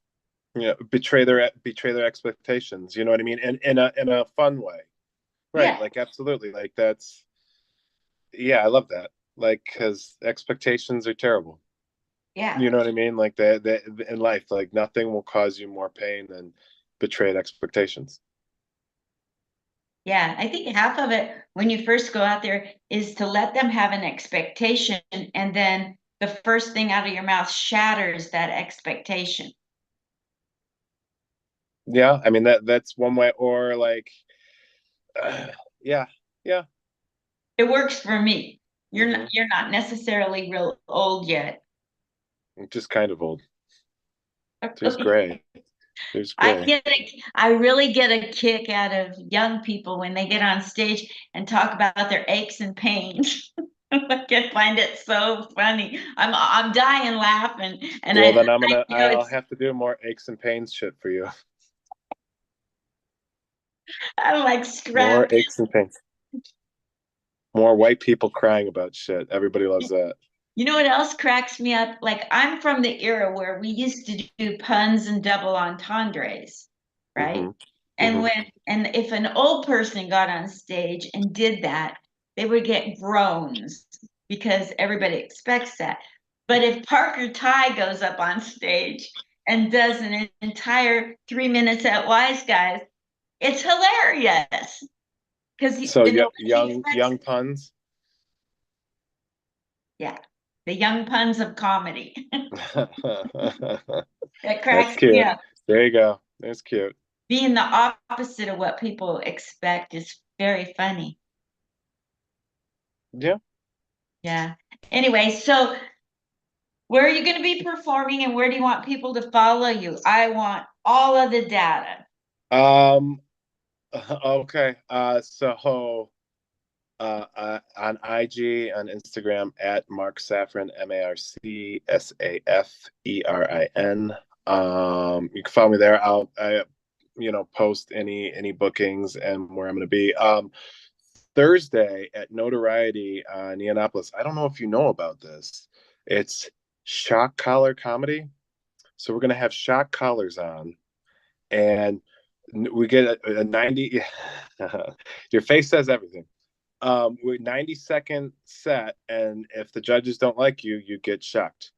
Yeah, betray their expectations. You know what I mean? And in a fun way, right? Yeah, Like absolutely. Like that's yeah, I love that. Like because expectations are terrible. yeah. You know what I mean? Like that in life, like nothing will cause you more pain than betrayed expectations. Yeah, I think half of it when you first go out there is to let them have an expectation, and then the first thing out of your mouth shatters that expectation. Yeah, I mean that's one way. Or like, yeah, yeah. It works for me. You're not Hmm. you're not necessarily real old yet. Just kind of old. There's gray. There's I gray. get I really get a kick out of young people when they get on stage and talk about their aches and pains. I can find it so funny. I'm dying laughing, and Well, I then I'll it's have to do more aches and pains shit for you. I'm like More strapped. aches and pains. More white people crying about shit. Everybody loves that. You know what else cracks me up? Like I'm from the era where we used to do puns and double entendres, right? Hmm. And Hmm. if an old person got on stage and did that, they would get groans because everybody expects that. But if Parker Ty goes up on stage and does an entire 3 minutes at Wise Guys, it's hilarious because So nobody expects young it. puns. Yeah, the young puns of comedy. That That's cracks me cute. up. There you go. That's cute. Being the opposite of what people expect is very funny. Yeah. Yeah. Anyway, so where are you going to be performing and where do you want people to follow you? I want all of the data. Um. Okay. On IG, on Instagram at Marc Saferin, MarcSaferin. You can follow me there. Post any bookings and where I'm going to be. Thursday at Notoriety in Indianapolis. I don't know if you know about this. It's shock collar comedy. So we're going to have shock collars on, and we get a 90. Your face says everything. We're 90-second set, and if the judges don't like you, you get shocked.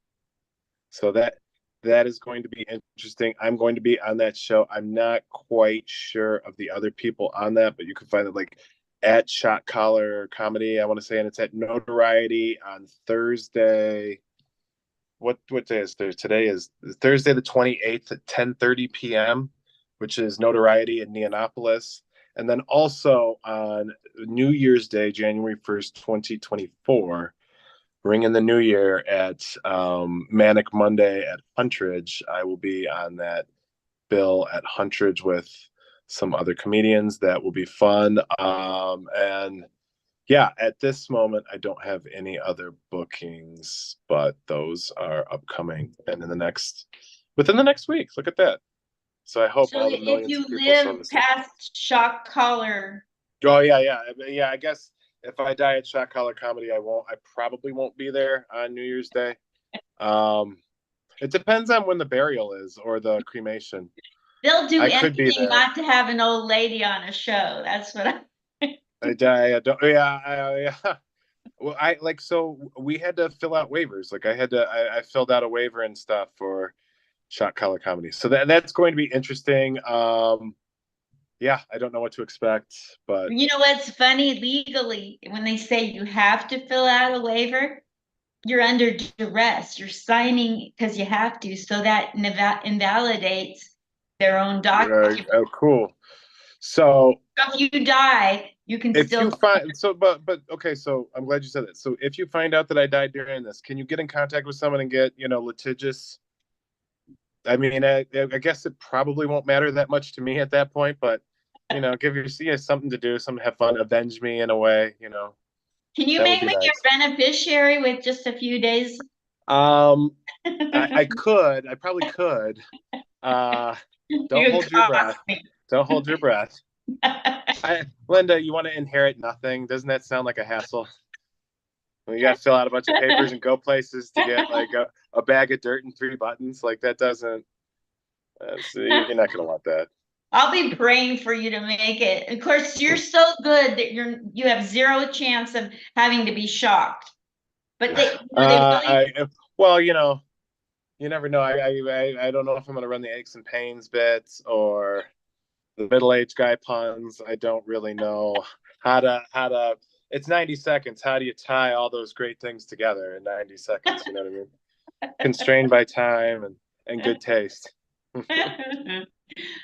So that is going to be interesting. I'm going to be on that show. I'm not quite sure of the other people on that, but you can find it like at Shot Collar Comedy, I want to say, and it's at Notoriety on Thursday. What day is there? Today is Thursday the 28th at 10:30 p.m., which is Notoriety in Neonopolis. And then also on New Year's Day, January 1st, 2024, ring in the new year at Manic Monday at Huntridge. I will be on that bill at Huntridge with some other comedians. That will be fun. And yeah, at this moment, I don't have any other bookings, but those are upcoming and within the next week. Look at that. So I hope So all the if millions you of people saw live this. past shock collar, Oh yeah, yeah. I guess if I die at Shot Collar Comedy, I won't. I probably won't be there on New Year's Day. Um, it depends on when the burial is or the cremation. they'll do I could be anything there. not to have an old lady on a show. That's what I I die. I don't. Yeah, yeah. Well, so we had to fill out waivers. Like I filled out a waiver and stuff for shot collar comedy. So that's going to be interesting. Yeah, I don't know what to expect, but You know what's funny legally when they say you have to fill out a waiver? You're under duress. You're signing because you have to, so that invalidates their own document. oh, cool. So So if you die, you can if still. you find so, but okay, so I'm glad you said that. So if you find out that I died during this, can you get in contact with someone and get litigious? I mean, I guess it probably won't matter that much to me at that point, but give your something to do, something to have fun, avenge me in a way. Can you That would make be me nice. your beneficiary with just a few days? Um, I could, I probably could. Uh, don't You could hold your cost breath. me. Don't hold your breath. Linda, you want to inherit nothing? Doesn't that sound like a hassle? You got to fill out a bunch of papers and go places to get like a bag of dirt and three buttons. Like that doesn't. You're not gonna want that. I'll be praying for you to make it. Of course, you're so good that you have zero chance of having to be shocked. But they really. Well, you never know. I don't know if I'm gonna run the aches and pains bits or the middle aged guy puns. I don't really know how to. It's 90 seconds. How do you tie all those great things together in 90 seconds? You know what I mean? Constrained by time and good taste.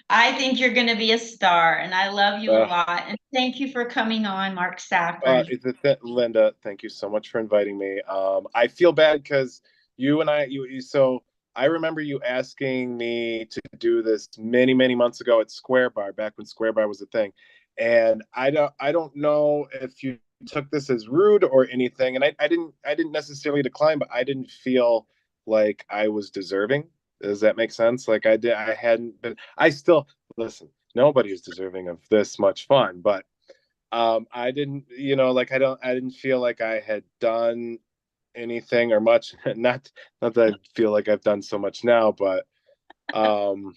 I think you're going to be a star, and I love you a uh, lot. And thank you for coming on, Mark Saferin. Linda, thank you so much for inviting me. I feel bad because you and so I remember you asking me to do this many, many months ago at Square Bar, back when Square Bar was a thing. And I don't know if you took this as rude or anything. And I didn't necessarily decline, but I didn't feel like I was deserving. Does that make sense? Like I hadn't been, I still, listen, nobody is deserving of this much fun, but I didn't, like I didn't feel like I had done anything or much. Not that I feel like I've done so much now, but um,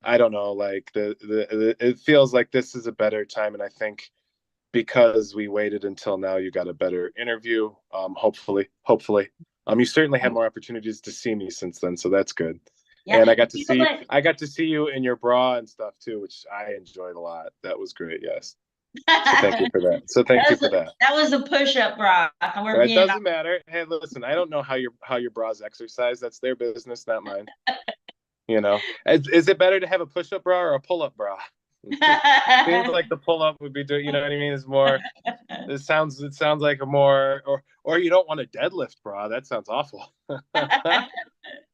I don't know. Like it feels like this is a better time, and I think because we waited until now, you got a better interview. Hopefully. You certainly had more opportunities to see me since then, so that's good. Yeah. And You know what? I got to see you in your bra and stuff too, which I enjoyed a lot. That was great. Yes. So thank you for that. So thank you for that. That was a push-up bra. We're It being doesn't matter. Hey, listen, I don't know how your bras exercise. That's their business, not mine. Is it better to have a push-up bra or a pull-up bra? Seems like the pull-up would be doing. You know what I mean? Is more. It sounds like a more or you don't want a deadlift bra. That sounds awful. I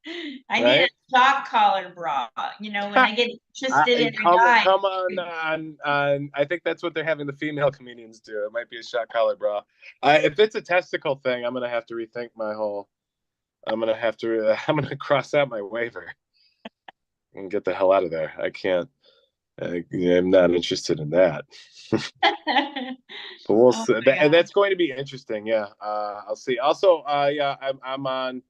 need a Right? shock collar bra. When I get interested in a guy. Come on. I think that's what they're having the female comedians do. It might be a shot collar bra. If it's a testicle thing, I'm gonna have to rethink my whole. I'm gonna have to. I'm gonna cross out my waiver and get the hell out of there. I can't. I'm not interested in that. But we'll Oh see. my God. That's going to be interesting. Yeah. I'll see. Also, yeah, I'm on.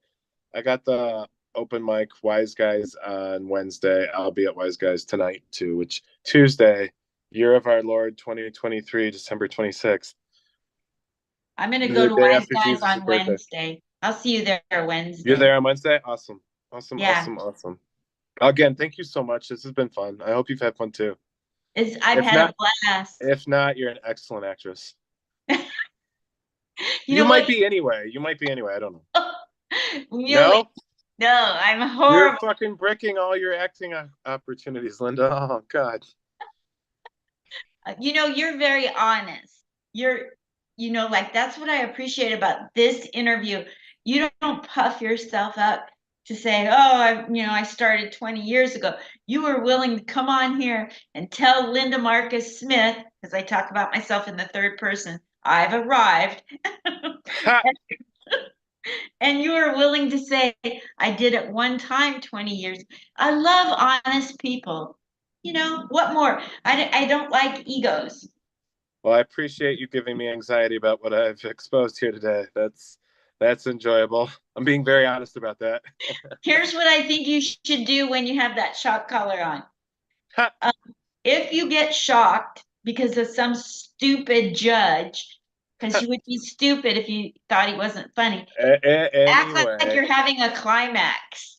I got the open mic Wise Guys on Wednesday. I'll be at Wise Guys tonight too, which Tuesday, year of our Lord 2023, December 26th, I'm gonna go the to day Wise after Guys Jesus' on birthday. Wednesday. I'll see you there You're Wednesday. there on Wednesday? Awesome. Awesome, Yeah. awesome, awesome. Again, thank you so much. This has been fun. I hope you've had fun too. I've If had a not, blast. if not, you're an excellent actress. You know what? You might be anyway. I don't know. Really? No, No, I'm you're horrible. fucking bricking all your acting opportunities, Linda. Oh God. You're very honest. Like that's what I appreciate about this interview. You don't puff yourself up to say, "Oh, I started 20 years ago." You were willing to come on here and tell Linda Marcus Smith, because I talk about myself in the third person, I've arrived. Ha! And you were willing to say, I did it one time 20 years. I love honest people. What more? I don't like egos. Well, I appreciate you giving me anxiety about what I've exposed here today. That's enjoyable. I'm being very honest about that. Here's what I think you should do when you have that shock collar on. Ha! If you get shocked because of some stupid judge, because you would be stupid if you thought he wasn't funny. Act like Anyway, you're having a climax.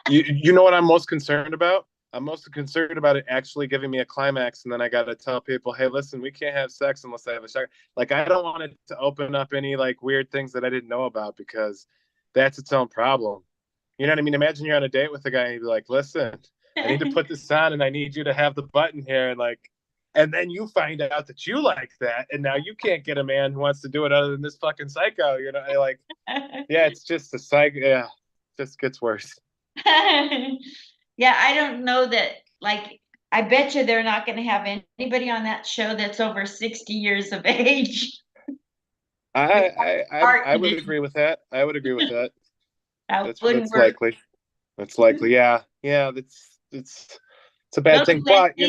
you know what I'm most concerned about? I'm most concerned about it actually giving me a climax, and then I got to tell people, hey, listen, we can't have sex unless I have a shower. Like, I don't want it to open up any like weird things that I didn't know about because that's its own problem. You know what I mean? Imagine you're on a date with a guy and you'd be like, listen, I need to put this on and I need you to have the button here. And like, and then you find out that you like that. And now you can't get a man who wants to do it other than this fucking psycho. You know, like, yeah, it's just a psycho. Yeah, it just gets worse. Yeah, I don't know that. Like, I bet you they're not going to have anybody on that show that's over 60 years of age. I would Martin, agree with that. I would agree with that. that wouldn't That's work. likely. That's likely. Yeah. Yeah, it's a bad Those thing. men But thinking.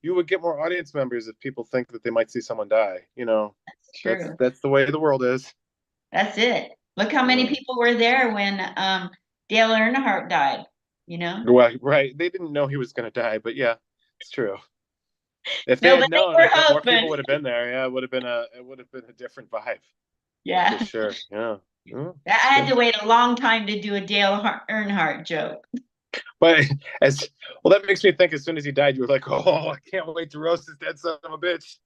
you would get more audience members if people think that they might see someone die. That's true. That's the way the world is. That's it. Look how many Yeah. people were there when Dale Earnhardt died, you know? Right, right. They didn't know he was gonna die, but yeah, it's true. If they No, had but they known, I were bet more hoping. people would have been there. Yeah, it would have been a different vibe for Yeah. sure. Yeah. Yeah, I it's had good. to wait a long time to do a Earnhardt joke. But as well, that makes me think. As soon as he died, you were like, "Oh, I can't wait to roast this dead son of a bitch."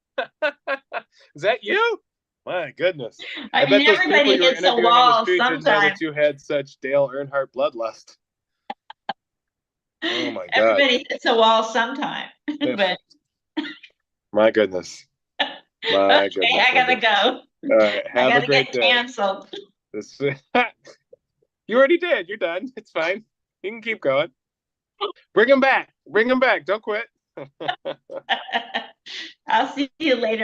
Is that you? My goodness! I I mean, bet those people everybody you were hits a interviewing on the wall street didn't know sometime. that you had such Dale Earnhardt bloodlust. Oh my God! Everybody hits a wall sometime. But My goodness! My okay, goodness! I My gotta goodness! go. All right, I have a gotta great get day. canceled. This you already did. You're done. It's fine. You can keep going. Bring him back. Bring him back. Don't quit. I'll see you later.